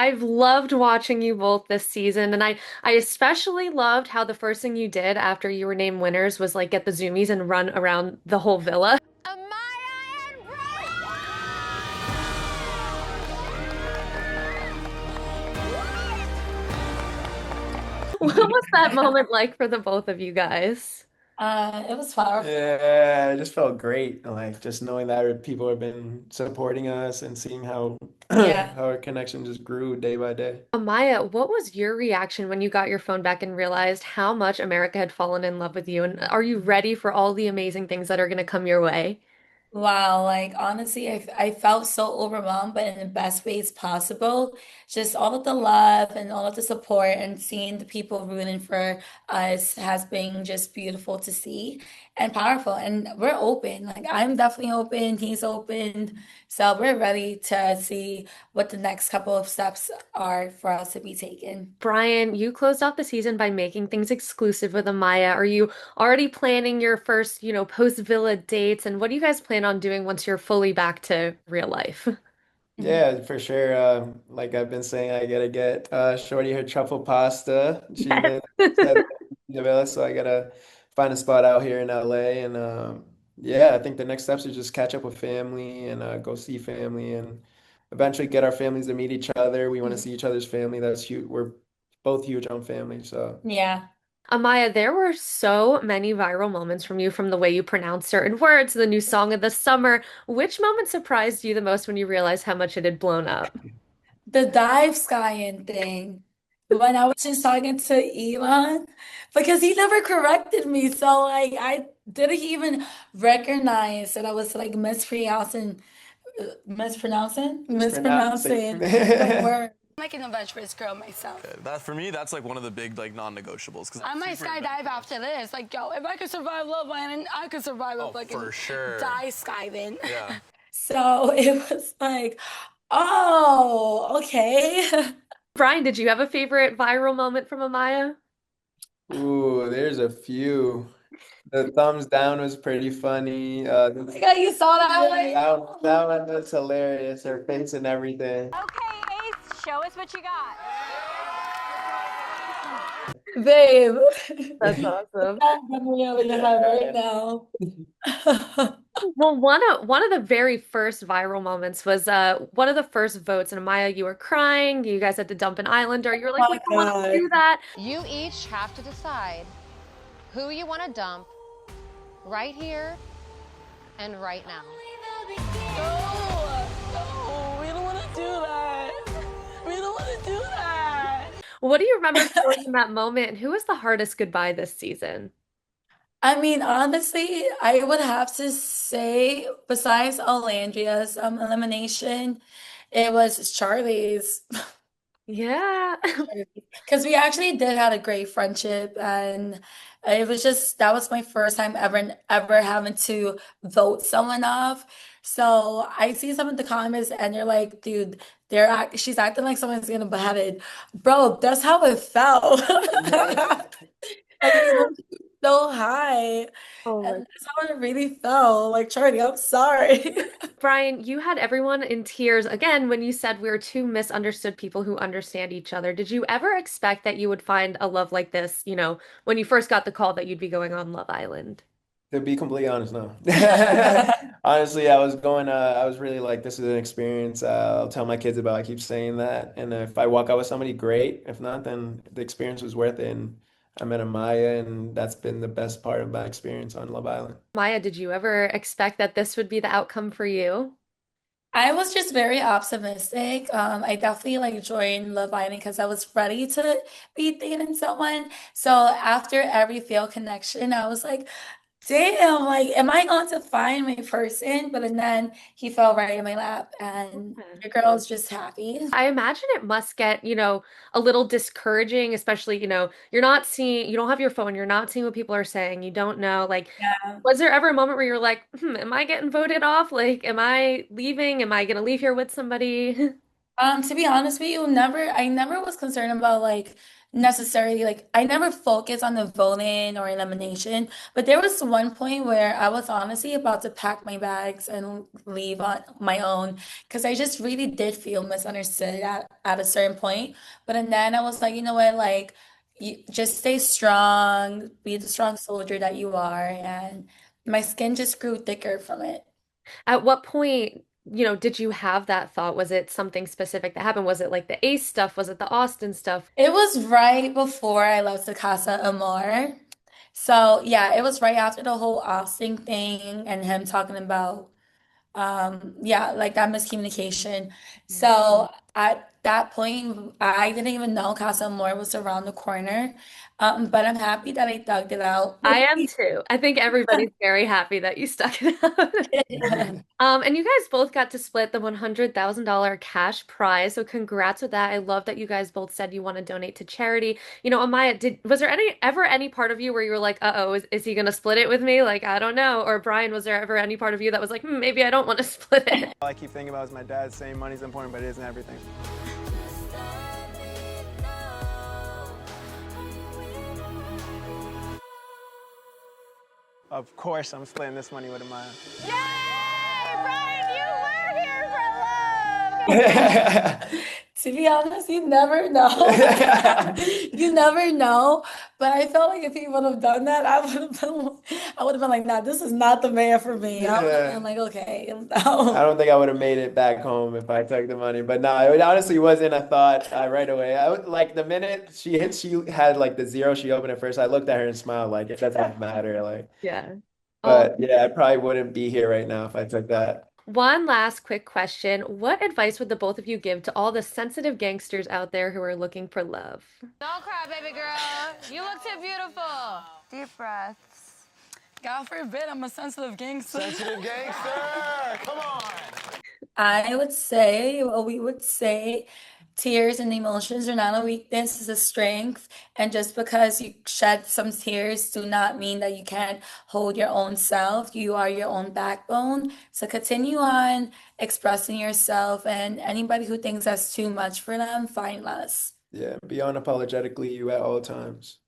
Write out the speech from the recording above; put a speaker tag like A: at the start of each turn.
A: I've loved watching you both this season, and I especially loved how the first thing you did after you were named winners was like get the zoomies and run around the whole villa.
B: Amaya and Bryan!
A: What was that moment like for the both of you guys?
C: It was powerful.
D: Yeah, it just felt great. Like just knowing that people have been supporting us and seeing how
C: Yeah.
D: how our connection just grew day by day.
A: Amaya, what was your reaction when you got your phone back and realized how much America had fallen in love with you? And are you ready for all the amazing things that are going to come your way?
C: Wow, like honestly, I felt so overwhelmed, but in the best ways possible. Just all of the love and all of the support and seeing the people rooting for us has been just beautiful to see and powerful. And we're open. Like I'm definitely open, he's open. So we're ready to see what the next couple of steps are for us to be taken.
A: Bryan, you closed out the season by making things exclusive with Amaya. Are you already planning your first, post-villa dates? And what do you guys plan on doing once you're fully back to real life?
C: Mhm.
D: Yeah, for sure. Like I've been saying, I gotta get Shorty her truffle pasta. She's
A: Yes.
D: been said that, so I gotta find a spot out here in LA. And yeah, I think the next steps is just catch up with family and go see family and eventually get our families to meet each other. We want to see each other's family. That's huge. We're both huge on family, so.
C: Yeah.
A: Amaya, there were so many viral moments from you from the way you pronounce certain words, the new song of the summer. Which moment surprised you the most when you realized how much it had blown up?
C: The dive skying thing. When I was just talking to Elon, because he never corrected me. So like I didn't even recognize that I was like
D: Just pronouncing.
C: mispronouncing the word. I'm like an adventurous girl myself.
E: That for me, that's like one of the big like non-negotiables. Because
B: I might skydive after this. Like, yo, if I could survive Love Island, I could survive a
E: for
B: fucking
E: sure.
B: dive skiving.
E: Yeah.
C: So it was like, oh, okay.
A: Bryan, did you have a favorite viral moment from Amaya?
D: Ooh, there's a few. The thumbs down was pretty funny.
C: Yeah, you saw that
D: Yeah,
C: one?
D: that one was hilarious. Her face and everything.
B: Okay, Ace, show us what you got.
C: Babe.
A: That's awesome.
C: That memory over your head right now.
A: Well, one of the very first viral moments was one of the first votes, and Amaya, you were crying. You guys had to dump an islander. You were like,
C: Oh
A: we
C: my
A: don't want to
C: God.
A: do that.
F: You each have to decide who you want to dump right here and right now.
B: No, no, we don't want to do that. We don't want to do that.
A: What do you remember feeling in that moment? And who was the hardest goodbye this season?
C: I mean, honestly, I would have to say, besides Alandria's elimination, it was Charlie's.
A: Yeah.
C: Because we actually did had a great friendship, and it was just that was my first time ever having to vote someone off. So I see some of the comments, and you're like, dude, she's acting like someone's gonna behead it, bro. That's how it felt. Like emotions so high, and
A: Oh my.
C: that's how it really felt. Like Charlie, I'm sorry.
A: Bryan, you had everyone in tears again when you said we are two misunderstood people who understand each other. Did you ever expect that you would find a love like this, when you first got the call that you'd be going on Love Island?
D: To be completely honest, no. Honestly, I was really like, this is an experience I'll tell my kids about. I keep saying that. And if I walk out with somebody, great. If not, then the experience was worth it. And I met Amaya, and that's been the best part of my experience on Love Island.
A: Maya, did you ever expect that this would be the outcome for you?
C: I was just very optimistic. I definitely like joined Love Island because I was ready to be dating someone. So after every failed connection, I was like, damn, like, am I going to find my person? But then he fell right in my lap, and your girl's just happy.
A: I imagine it must get, a little discouraging, especially, you don't have your phone, you're not seeing what people are saying, you don't know. Like,
C: Yeah.
A: was there ever a moment where you're like, am I getting voted off? Like, am I leaving? Am I gonna leave here with somebody?
C: To be honest with you, I never was concerned about like necessarily like I never focused on the voting or elimination, but there was one point where I was honestly about to pack my bags and leave on my own because I just really did feel misunderstood at a certain point. But and then I was like, you know what, like you just stay strong, be the strong soldier that you are, and my skin just grew thicker from it.
A: At what point, did you have that thought? Was it something specific that happened? Was it like the Ace stuff? Was it the Austin stuff?
C: It was right before I left the Casa Amor. So yeah, it was right after the whole Austin thing and him talking about yeah, like that miscommunication. So at that point, I didn't even know Casa Amor was around the corner. But I'm happy that I dug it out.
A: I am too. I think everybody's very happy that you stuck it out. And you guys both got to split the $100,000 cash prize. So congrats with that. I love that you guys both said you want to donate to charity. Amaya, was there any part of you where you were like, uh-oh, is he gonna split it with me? Like, I don't know. Or Brian, was there ever any part of you that was like, maybe I don't want to split it?
D: All I keep thinking about is my dad saying money's important, but it isn't everything. Of course, I'm splitting this money with Amaya.
F: Yay! Brian, you were here for love!
C: To be honest, you never know. You never know. But I felt like if he would have done that, I would have been like, nah, this is not the man for me. I would have
D: Yeah.
C: been like, okay,
D: I
C: no.
D: don't think I would have made it back home if I took the money, but no, it honestly wasn't a thought right away. Like the minute she had like the zero, she opened it first. I looked at her and smiled, like it doesn't matter. Like,
A: Yeah. Oh,
D: but yeah, I probably wouldn't be here right now if I took that.
A: one last quick question. What advice would the both of you give to all the sensitive gangsters out there who are looking for love?
F: Don't cry, baby girl. You look too beautiful. Deep breaths.
B: God forbid I'm a sensitive gangster.
E: Sensitive gangster! Come on!
C: I would say, well, we would say tears and emotions are not a weakness, it's a strength. And just because you shed some tears do not mean that you can't hold your own self. You are your own backbone. So continue on expressing yourself, and anybody who thinks that's too much for them, find less.
D: Yeah, be unapologetically you at all times.